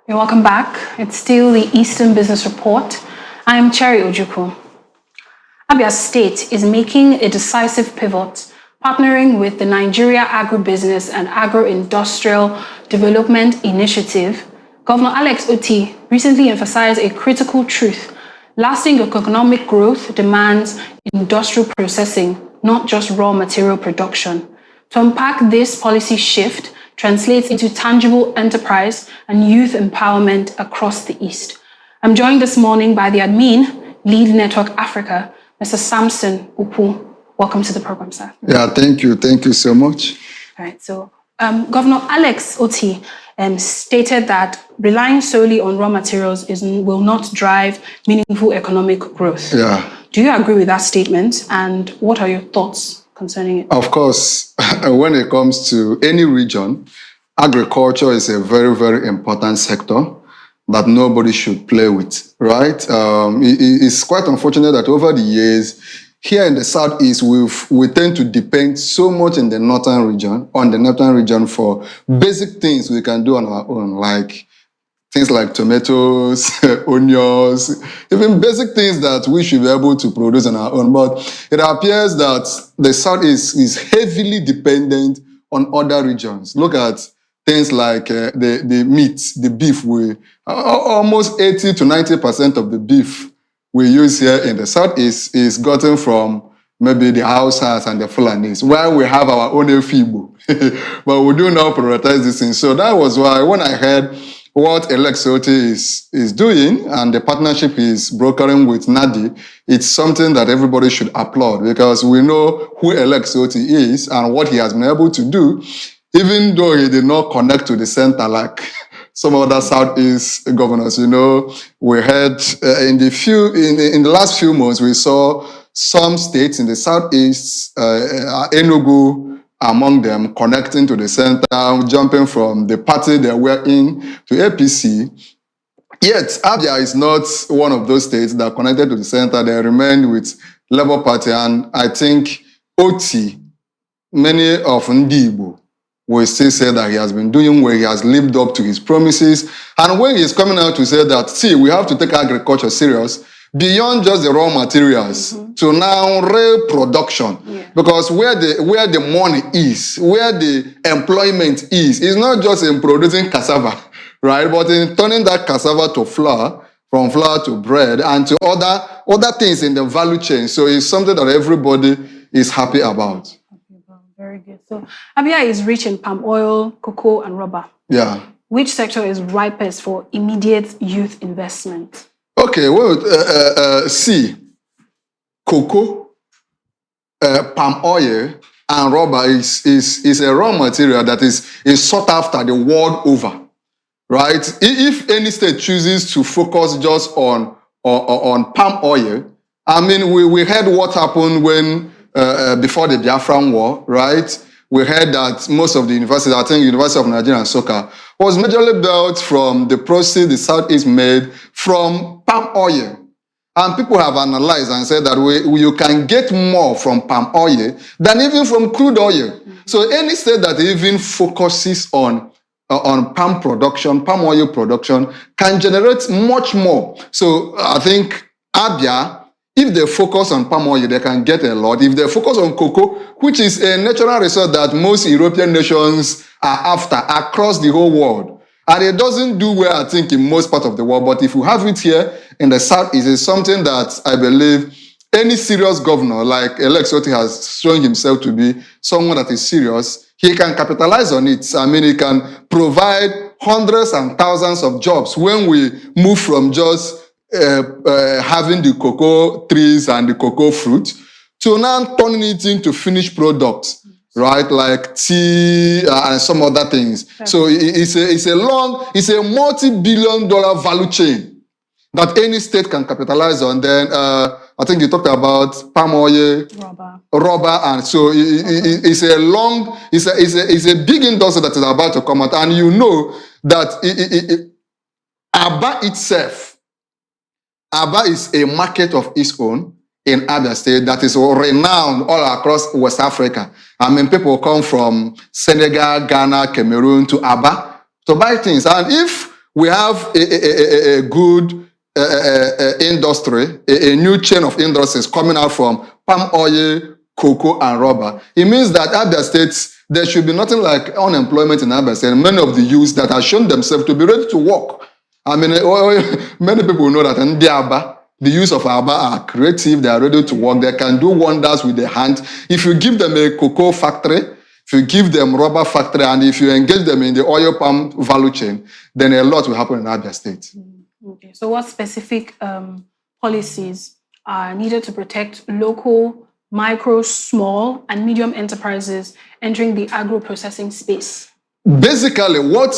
You're welcome back. It's still the Eastern Business Report. I'm Cherry Ojukwu. Abia State is making a decisive pivot, partnering with the Nigeria Agribusiness and Agro-Industrial Development Initiative. Governor Alex Otti recently emphasized a critical truth: lasting economic growth demands industrial processing, not just raw material production. To unpack this policy shift translates into tangible enterprise and youth empowerment across the East. I'm joined this morning by the admin, Lead Network Africa, Mr. Sampson Ukwu. Welcome to the program, sir. Yeah, thank you. Thank you so much. All right, so Governor Alex Otti stated that relying solely on raw materials will not drive meaningful economic growth. Yeah. Do you agree with that statement? And what are your thoughts concerning it? Of course, when it comes to any region, agriculture is a very, very important sector that nobody should play with, right? It's quite unfortunate that over the years, here in the Southeast, we tend to depend so much on the northern region for basic things we can do on our own, like things like tomatoes, onions, even basic things that we should be able to produce on our own. But it appears that the Southeast is heavily dependent on other regions. Look at things like the meat, the beef. Almost 80 to 90% of the beef we use here in the Southeast is gotten from maybe the Hausas and the Fulanis, while we have our own Efibo. But we do not prioritize this thing. So that was why when I heard what Alex Otti is doing and the partnership he's brokering with Naadi, it's something that everybody should applaud, because we know who Alex Otti is and what he has been able to do, even though he did not connect to the center like some other Southeast governors. You know, we heard in the last few months, we saw some states in the Southeast, Enugu among them, connecting to the center, jumping from the party they were in to APC. Yet, Abia is not one of those states that connected to the center. They remained with Labour Party. And I think Otti, many of Ndibo, will still say that he has been doing well, he has lived up to his promises. And when he's coming out to say that, see, we have to take agriculture serious, beyond just the raw materials, to now real production. Yeah. Because where the money is, where the employment is not just in producing cassava, right? But in turning that cassava to flour, from flour to bread, and to other things in the value chain. So it's something that everybody is happy about. Very good. So Abia is rich in palm oil, cocoa, and rubber. Yeah. Which sector is ripest for immediate youth investment? Okay, well, see, cocoa, palm oil, and rubber is a raw material that is sought after the world over, right? If any state chooses to focus just on palm oil, I mean, we heard what happened when before the Biafran War, right? We heard that most of the universities, I think University of Nigeria and Soka, was majorly built from the proceeds the Southeast made from palm oil. And people have analyzed and said that you can get more from palm oil than even from crude oil. So any state that even focuses on palm production, palm oil production, can generate much more. So I think Abia, if they focus on palm oil, they can get a lot. If they focus on cocoa, which is a natural resource that most European nations are after across the whole world, and it doesn't do well, I think, in most parts of the world. But if you have it here in the Southeast, it's something that I believe any serious governor, like Alex Otti has shown himself to be someone that is serious, he can capitalize on it. I mean, he can provide hundreds and thousands of jobs when we move from just having the cocoa trees and the cocoa fruit to now turning it into finished products, right? Like tea and some other things. Okay. So it's a multi-billion-dollar value chain that any state can capitalize on. Then I think you talked about palm oil, rubber, and so it's a big industry that is about to come out. And you know that Aba itself, Aba is a market of its own in Abia State that is renowned all across West Africa. I mean, people come from Senegal, Ghana, Cameroon to Aba to buy things. And if We have a good industry, a new chain of industries coming out from palm oil, cocoa, and rubber. It means that Abia State, there should be nothing like unemployment in Abia State. Many of the youths that have shown themselves to be ready to work. I mean, many people know that in the youth of Aba are creative, they are ready to work, they can do wonders with their hands. If you give them a cocoa factory, if you give them rubber factory, and if you engage them in the oil palm value chain, then a lot will happen in Abia State. Okay. So what specific policies are needed to protect local, micro, small, and medium enterprises entering the agro-processing space? Basically, what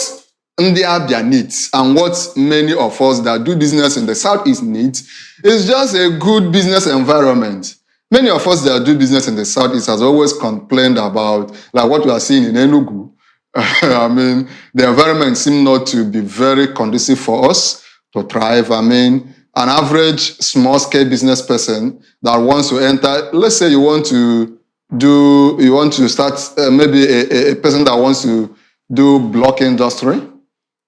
the Abia needs and what many of us that do business in the Southeast need is just a good business environment. Many of us that do business in the Southeast has always complained about like what we are seeing in Enugu. I mean, the environment seems not to be very conducive for us to thrive. I mean, an average small-scale business person that wants to enter, let's say you want to start maybe a person that wants to do block industry,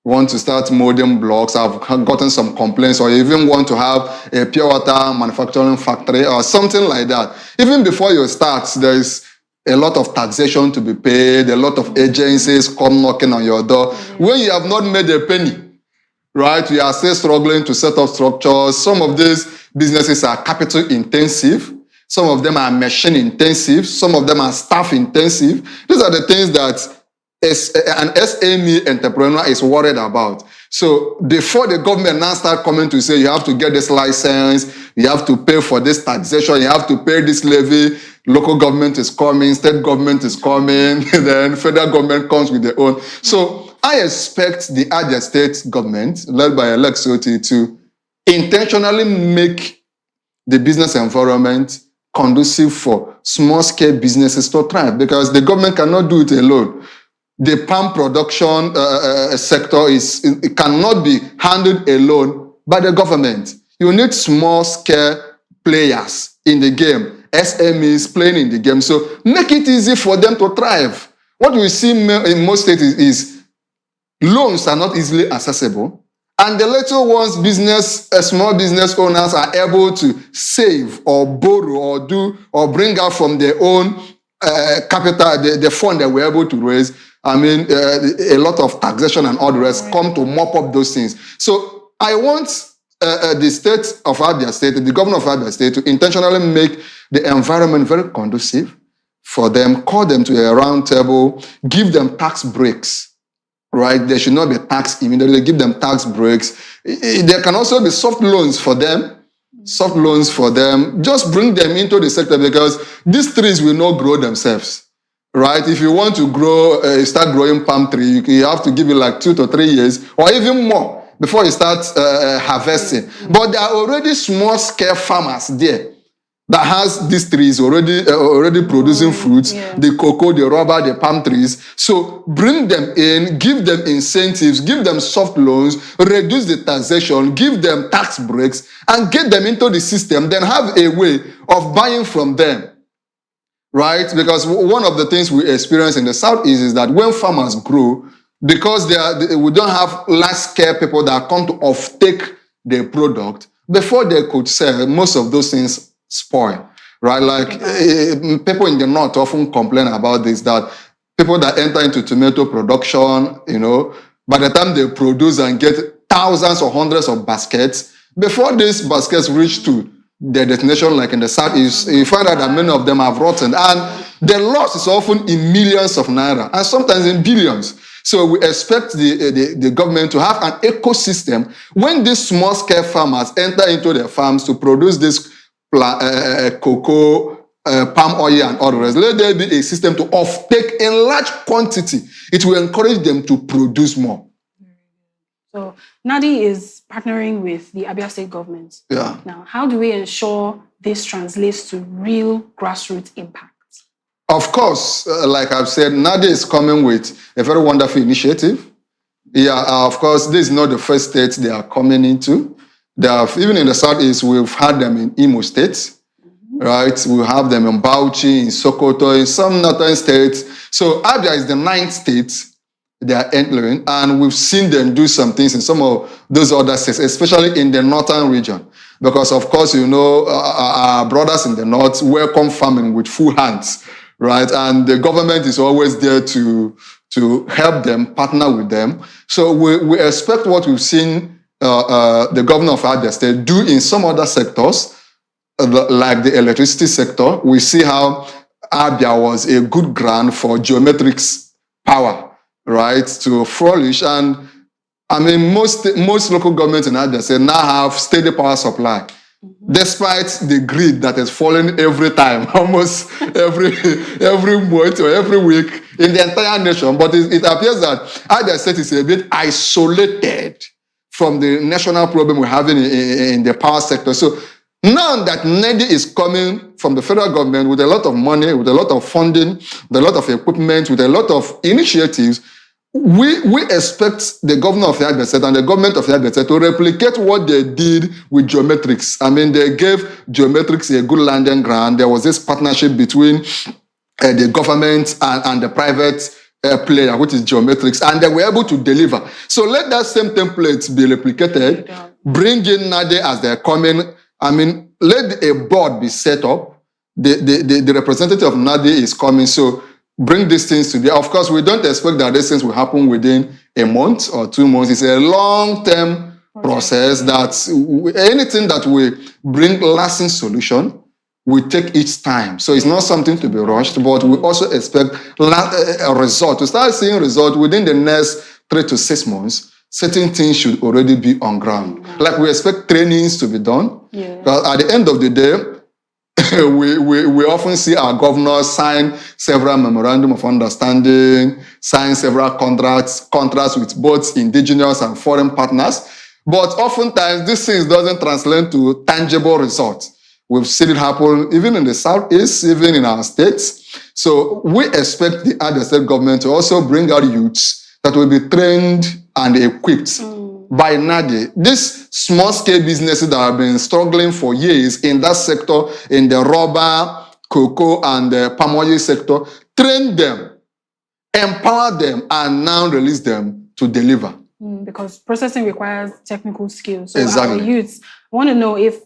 want to start molding blocks, I've gotten some complaints, or you even want to have a pure water manufacturing factory or something like that. Even before you start, there's a lot of taxation to be paid, a lot of agencies come knocking on your door. When you have not made a penny, right, you are still struggling to set up structures. Some of these businesses are capital intensive. Some of them are machine intensive. Some of them are staff intensive. These are the things that an SME entrepreneur is worried about. So before the government now start coming to say you have to get this license, you have to pay for this taxation, you have to pay this levy, local government is coming, state government is coming, then federal government comes with their own. So I expect the Abia State government, led by Alex Oti, to intentionally make the business environment conducive for small-scale businesses to thrive, because the government cannot do it alone. The palm production sector it cannot be handled alone by the government. You need small-scale players in the game, SMEs playing in the game. So make it easy for them to thrive. What we see in most states is loans are not easily accessible. And the little ones, small business owners are able to save or borrow or bring out from their own capital, the fund that we're able to raise. I mean, a lot of taxation and all the rest come to mop up those things. So I want the state of Abia State, the governor of Abia State, to intentionally make the environment very conducive for them, call them to a round table, give them tax breaks, right? There should not be tax immediately, give them tax breaks. There can also be soft loans for them. Just bring them into the sector, because these trees will not grow themselves. Right? If you want to start growing palm tree, you have to give it like 2 to 3 years or even more before you start harvesting. But there are already small-scale farmers there that has these trees already producing fruits, the cocoa, the rubber, the palm trees. So bring them in, give them incentives, give them soft loans, reduce the taxation, give them tax breaks, and get them into the system, then have a way of buying from them. Right? Because one of the things we experience in the Southeast is that when farmers grow, because we don't have large-scale people that come to off-take their product, before they could sell, most of those things spoil. Right? Like people in the North often complain about this, that people that enter into tomato production, by the time they produce and get thousands or hundreds of baskets, before these baskets reach to their destination, like in the Southeast, you find out that many of them have rotten, and the loss is often in millions of naira and sometimes in billions. So we expect the government to have an ecosystem when these small-scale farmers enter into their farms to produce this cocoa, palm oil, and all the rest. Let there be a system to off-take in large quantity. It will encourage them to produce more. So Naadi is partnering with the Abia State government. Yeah. Now, how do we ensure this translates to real grassroots impact? Of course, like I've said, Naadi is coming with a very wonderful initiative. Yeah, of course, this is not the first state they are coming into. Even in the Southeast, we've had them in Imo State, right? We have them in Bauchi, in Sokoto, in some northern states. So Abia is the 9th state they are entering, and we've seen them do some things in some of those other states, especially in the northern region. Because, of course, our brothers in the north welcome farming with full hands, right? And the government is always there to help them, partner with them. So we expect what we've seen the governor of Abia State do in some other sectors, like the electricity sector. We see how Abia was a good ground for geometrics power, right, to flourish. And I mean, most local governments in Abia State now have steady power supply, despite the grid that is falling every time, almost every month or every week in the entire nation. But it appears that Abia State is a bit isolated from the national problem we're having in the power sector. So now that Naadi is coming from the federal government with a lot of money, with a lot of funding, with a lot of equipment, with a lot of initiatives, we expect the governor of the Abia State and the government of the Abia State to replicate what they did with geometrics. I mean, they gave geometrics a good landing ground. There was this partnership between the government and the private player, which is geometrics, and they were able to deliver. So let that same template be replicated. Bring in Naadi as they're coming. I mean, let a board be set up. The representative of Naadi is coming, so bring these things to bear. Of course, we don't expect that these things will happen within a month or 2 months. It's a long-term process that anything that will bring lasting solution will take its time. So it's not something to be rushed, but we also expect a result. To start seeing result within the next 3 to 6 months, certain things should already be on ground. Like we expect trainings to be done. Because at the end of the day, we often see our governors sign several memorandum of understanding, sign several contracts with both indigenous and foreign partners. But oftentimes, these things doesn't translate to tangible results. We've seen it happen even in the Southeast, even in our states. So we expect the Abia State government to also bring out youths that will be trained and equipped by Naadi. These small-scale businesses that have been struggling for years in that sector, in the rubber, cocoa, and the palm oil sector, train them, empower them, and now release them to deliver. Because processing requires technical skills. So exactly. Our youths, I want to know if,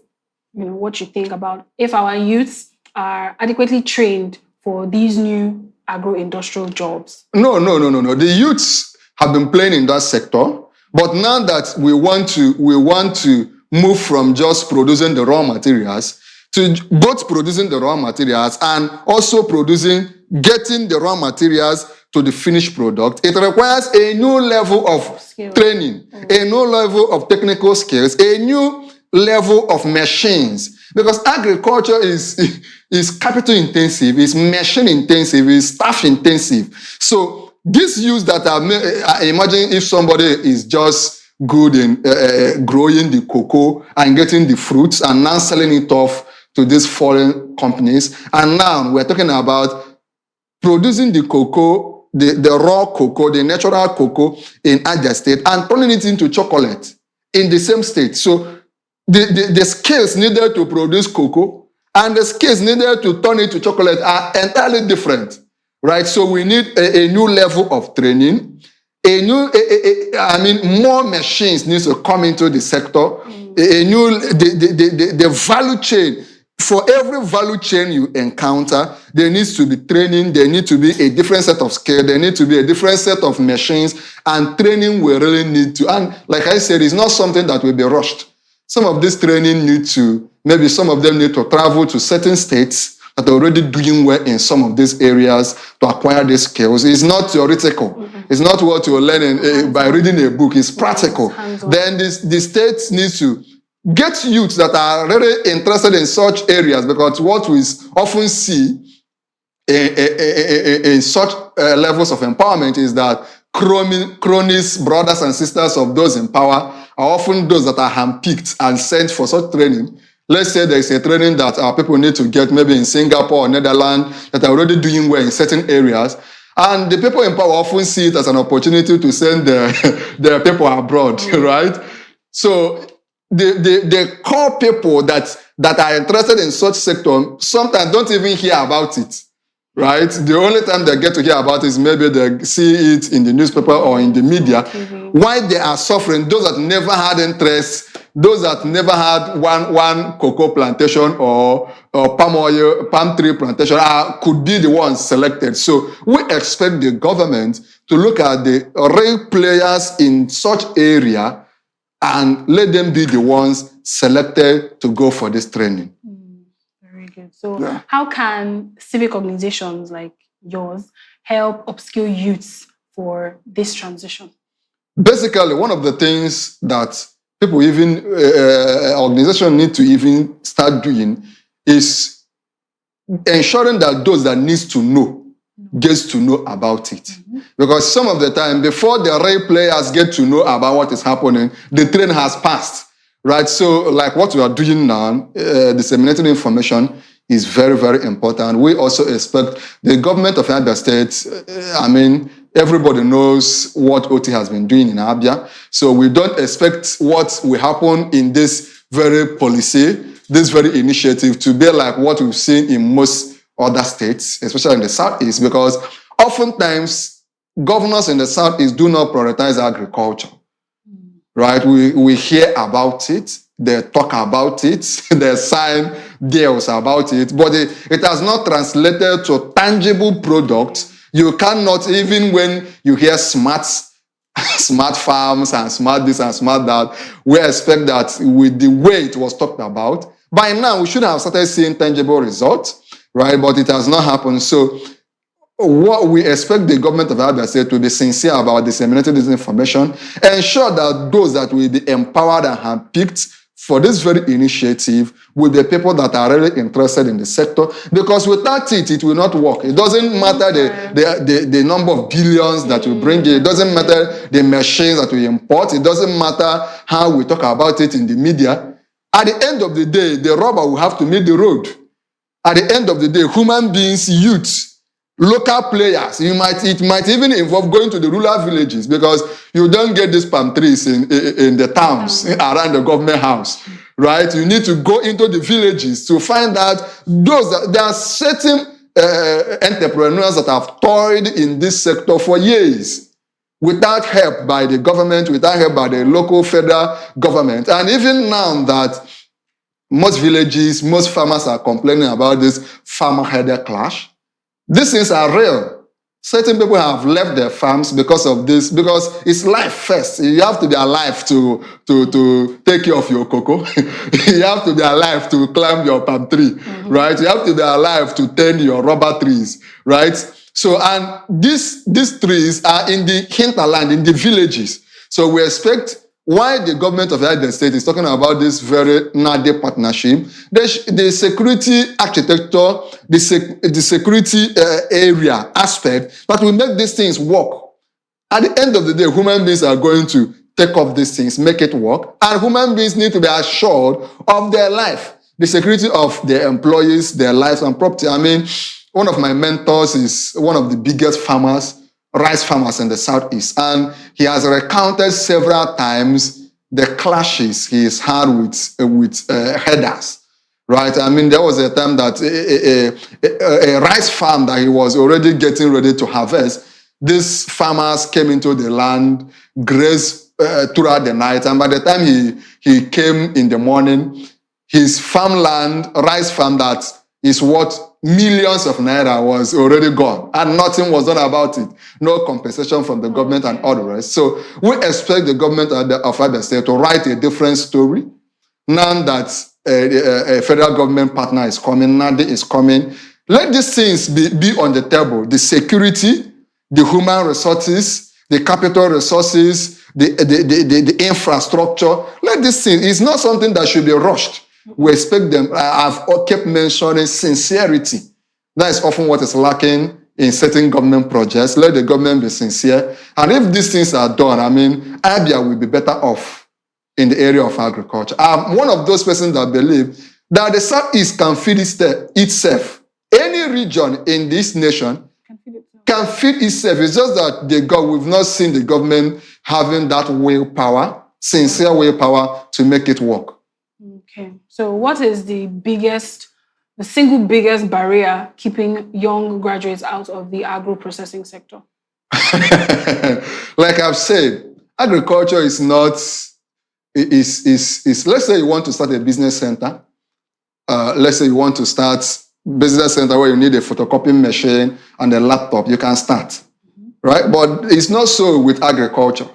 what you think about if our youths are adequately trained for these new agro-industrial jobs. No. The youths have been playing in that sector. But now that we want to move from just producing the raw materials to both producing the raw materials and also getting the raw materials to the finished product, it requires a new level of training, a new level of technical skills, a new level of machines. Because agriculture is capital intensive, is machine intensive, is staff intensive. So these youths that imagine if somebody is just good in growing the cocoa and getting the fruits and now selling it off to these foreign companies. And now we're talking about producing the cocoa, the raw cocoa, the natural cocoa in Abia State and turning it into chocolate in the same state. So the skills needed to produce cocoa and the skills needed to turn it to chocolate are entirely different. Right, so we need a new level of training. More machines need to come into the sector. The value chain. For every value chain you encounter, there needs to be training. There needs to be a different set of skills. There needs to be a different set of machines, and training we really need to. And like I said, it's not something that will be rushed. Some of this training maybe some of them need to travel to certain states that are already doing well in some of these areas to acquire these skills. It's not theoretical. It's not what you're learning by reading a book. It's practical. Then the state needs to get youths that are really interested in such areas, because what we often see in such levels of empowerment is that cronies, brothers and sisters of those in power are often those that are handpicked and sent for such training. Let's say there's a training that our people need to get maybe in Singapore or Netherlands that are already doing well in certain areas. And the people in power often see it as an opportunity to send their people abroad, right? So the core people that are interested in such sector sometimes don't even hear about it. right? The only time they get to hear about it is maybe they see it in the newspaper or in the media. Why they are suffering, those that never had interest, those that never had one cocoa plantation or palm tree plantation could be the ones selected. So we expect the government to look at the real players in such area and let them be the ones selected to go for this training. Very good. So how can civic organizations like yours help upskill youths for this transition? Basically, one of the things that people even, organizations need to even start doing is ensuring that those that needs to know gets to know about it. Because some of the time, before the real players get to know about what is happening, the train has passed, right? So like what we are doing now, disseminating information is very, very important. We also expect the government of Abia State, everybody knows what OT has been doing in Abia. So we don't expect what will happen in this very policy, this very initiative to be like what we've seen in most other states, especially in the Southeast, because oftentimes governors in the Southeast do not prioritize agriculture, right? We hear about it, they talk about it, they sign deals about it, but it has not translated to tangible products. You cannot, even when you hear smart farms and smart this and smart that, we expect that with the way it was talked about, by now we should have started seeing tangible results, right? But it has not happened. So what we expect the government of Abia State to be sincere about disseminating this information, ensure that those that will be empowered and handpicked for this very initiative will be people that are really interested in the sector, because without it, it will not work. It doesn't matter the number of billions that we bring in. It doesn't matter the machines that we import. It doesn't matter how we talk about it in the media. At the end of the day, the rubber will have to meet the road. At the end of the day, human beings, youths, local players, it might even involve going to the rural villages, because you don't get these palm trees in the towns around the government house, right? You need to go into the villages to find out there are certain entrepreneurs that have toiled in this sector for years without help by the government, without help by the local federal government. And even now that most villages, most farmers are complaining about this farmer-header clash, these things are real. Certain people have left their farms because of this, because it's life first. You have to be alive to take care of your cocoa. You have to be alive to climb your palm tree, right? You have to be alive to tend your rubber trees, right? So, and these trees are in the hinterland, in the villages. So we expect, why the government of Abia State is talking about this very Naadi partnership, the security architecture, the security area aspect that will make these things work. At the end of the day, human beings are going to take up these things, make it work, and human beings need to be assured of their life, the security of their employees, their lives and property. One of my mentors is one of the biggest rice farmers in the Southeast, and he has recounted several times the clashes he has had with headers, right? There was a time that a rice farm that he was already getting ready to harvest, these farmers came into the land, grazed throughout the night, and by the time he came in the morning, his farmland, rice farm that is worth millions of naira, was already gone, and nothing was done about it. No compensation from the government and all the rest. So we expect the government of Abia State to write a different story. Now that a federal government partner is coming, Naadi is coming, let these things be on the table. The security, the human resources, the capital resources, the infrastructure. Let these things, it's not something that should be rushed. We expect them. I've kept mentioning sincerity. That is often what is lacking in certain government projects. Let the government be sincere. And if these things are done, Abia will be better off in the area of agriculture. I'm one of those persons that believe that the Southeast can feed itself. Any region in this nation can feed itself. It's just that we've not seen the government having that willpower, sincere willpower to make it work. Okay. So what is the biggest the single biggest barrier keeping young graduates out of the agro-processing sector? Like I've said, agriculture is not, let's say you want to start a business center. Let's say you want to start business center where you need a photocopying machine and a laptop, you can start, right? But it's not so with agriculture.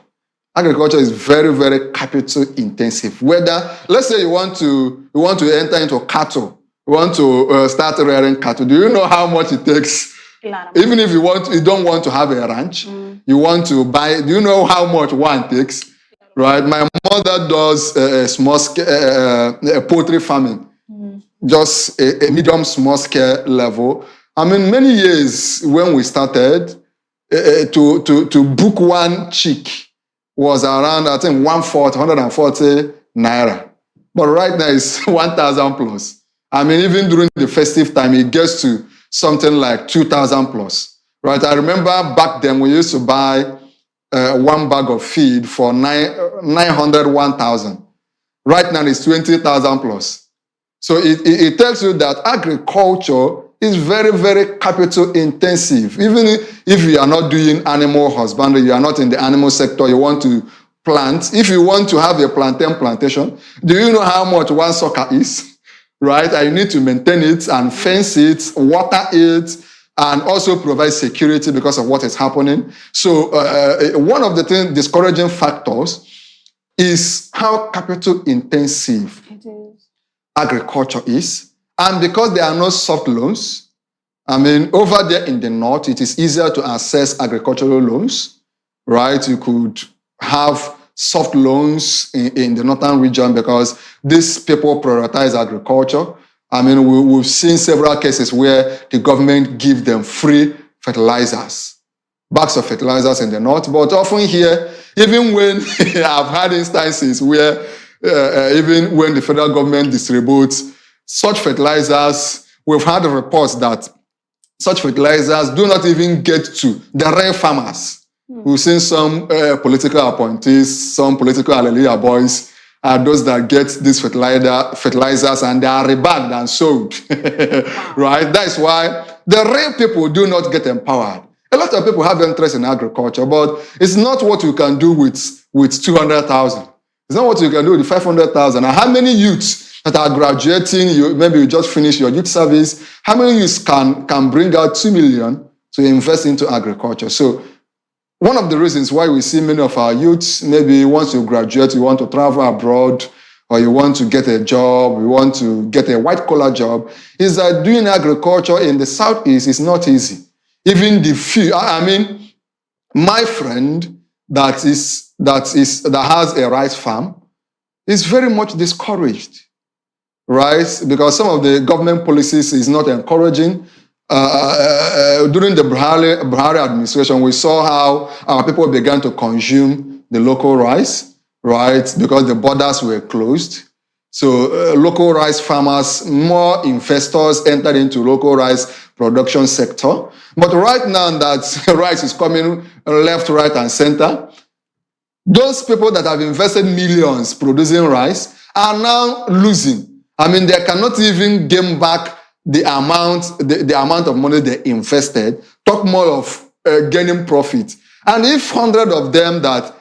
Agriculture is very, very capital intensive. Whether, let's say you want to enter into cattle, you want to start rearing cattle. Do you know how much it takes? Even if you don't want to have a ranch, you want to buy. Do you know how much one takes? Right. My mother does a small scale poultry farming, just a medium small scale level. I mean, many years when we started, to book one chick was around, I think, 140 naira. But right now it's 1,000 plus. I mean, even during the festive time, it gets to something like 2,000 plus. Right? I remember back then we used to buy one bag of feed for 900, 1,000. Right now it's 20,000 plus. So it tells you that agriculture is very, very capital intensive. Even if you are not doing animal husbandry, you are not in the animal sector, you want to plant. If you want to have a plantain plantation, do you know how much one sucker is? Right? And you need to maintain it and fence it, water it, and also provide security because of what is happening. So one of the discouraging factors is how capital intensive agriculture is. And because there are no soft loans, I mean, over there in the north, it is easier to access agricultural loans, right? You could have soft loans in the northern region because these people prioritize agriculture. I mean, we've seen several cases where the government give them free fertilizers, bags of fertilizers in the north. But often here, even when I've had instances where even when the federal government distributes such fertilizers, we've had reports that such fertilizers do not even get to the real farmers. We've seen some political appointees, some political hallelujah boys, those that get these fertilizers and they are rebagged and sold. Right? That's why the real people do not get empowered. A lot of people have interest in agriculture, but it's not what you can do with 200,000. It's not what you can do with 500,000. And how many youths that are graduating, maybe you just finished your youth service, how many youths can bring out 2 million to invest into agriculture? So one of the reasons why we see many of our youths, maybe once you graduate, you want to travel abroad, or you want to get a job, you want to get a white-collar job, is that doing agriculture in the Southeast is not easy. Even the few, I mean, my friend that has a rice farm is very much discouraged, right? Because some of the government policies is not encouraging. During the Buhari administration, we saw how our people began to consume the local rice, right? Because the borders were closed. So local rice farmers, more investors entered into local rice production sector. But right now that rice is coming left, right, and center, those people that have invested millions producing rice are now losing. I mean, they cannot even gain back the amount of money they invested, talk more of gaining profit. And if 100 of them that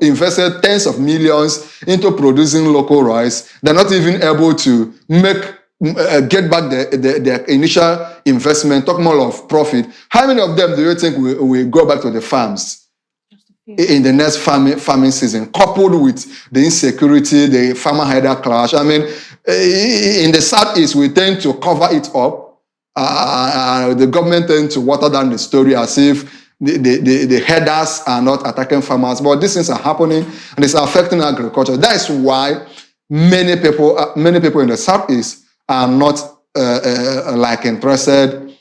invested tens of millions into producing local rice, they're not even able to get back their initial investment, talk more of profit. How many of them do you think will go back to the farms in the next farming season, coupled with the insecurity, the farmer-hider clash? I mean, in the Southeast, we tend to cover it up. The government tends to water down the story as if the headers are not attacking farmers. But these things are happening, and it's affecting agriculture. That's why many people in the Southeast are not interested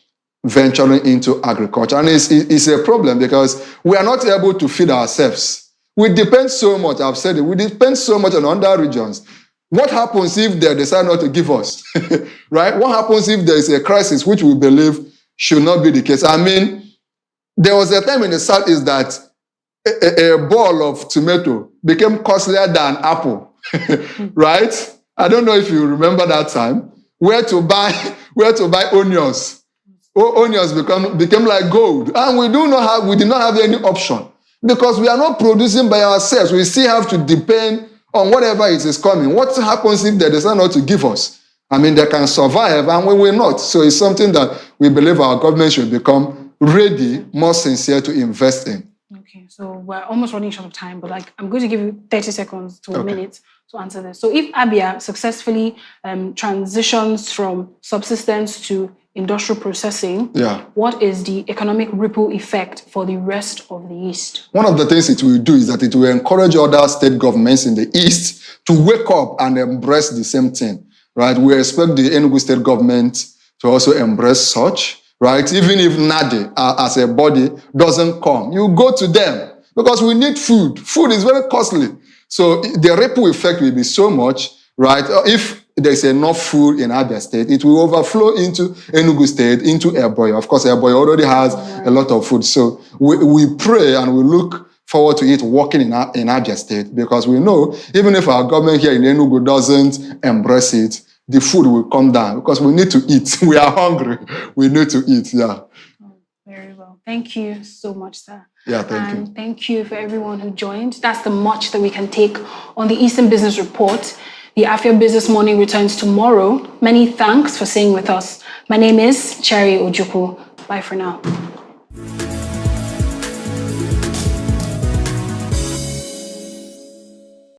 venturing into agriculture. And it's a problem because we are not able to feed ourselves. We depend so much, I've said it, we depend so much on other regions. What happens if they decide not to give us, right? What happens if there is a crisis, which we believe should not be the case? I mean, there was a time in the Southeast that a ball of tomato became costlier than apple, right? I don't know if you remember that time, where to buy onions. Onions became like gold. And we did not have any option because we are not producing by ourselves. We still have to depend on whatever it is coming. What happens if they decide not to give us? I mean, they can survive and we will not. So it's something that we believe our government should become ready, more sincere to invest in. Okay, so we're almost running short of time, but I'm going to give you 30 seconds to a minute to answer this. So if Abia successfully transitions from subsistence to industrial processing, what is the economic ripple effect for the rest of the East? One of the things it will do is that it will encourage other state governments in the East to wake up and embrace the same thing, right? We expect the Enugu state government to also embrace such, right? Even if Naadi as a body doesn't come, you go to them because we need food. Food is very costly. So the ripple effect will be so much, right? If there's enough food in Abia State, it will overflow into Enugu State, into Ebonyi. Of course, Ebonyi already has a lot of food. So we pray and we look forward to it working in Abia State because we know even if our government here in Enugu doesn't embrace it, the food will come down because we need to eat. We are hungry. We need to eat, Oh, very well. Thank you so much, sir. Yeah, thank you. Thank you for everyone who joined. That's the much that we can take on the Eastern Business Report. The Afia Business Morning returns tomorrow. Many thanks for staying with us. My name is Cherry Ojukwu. Bye for now.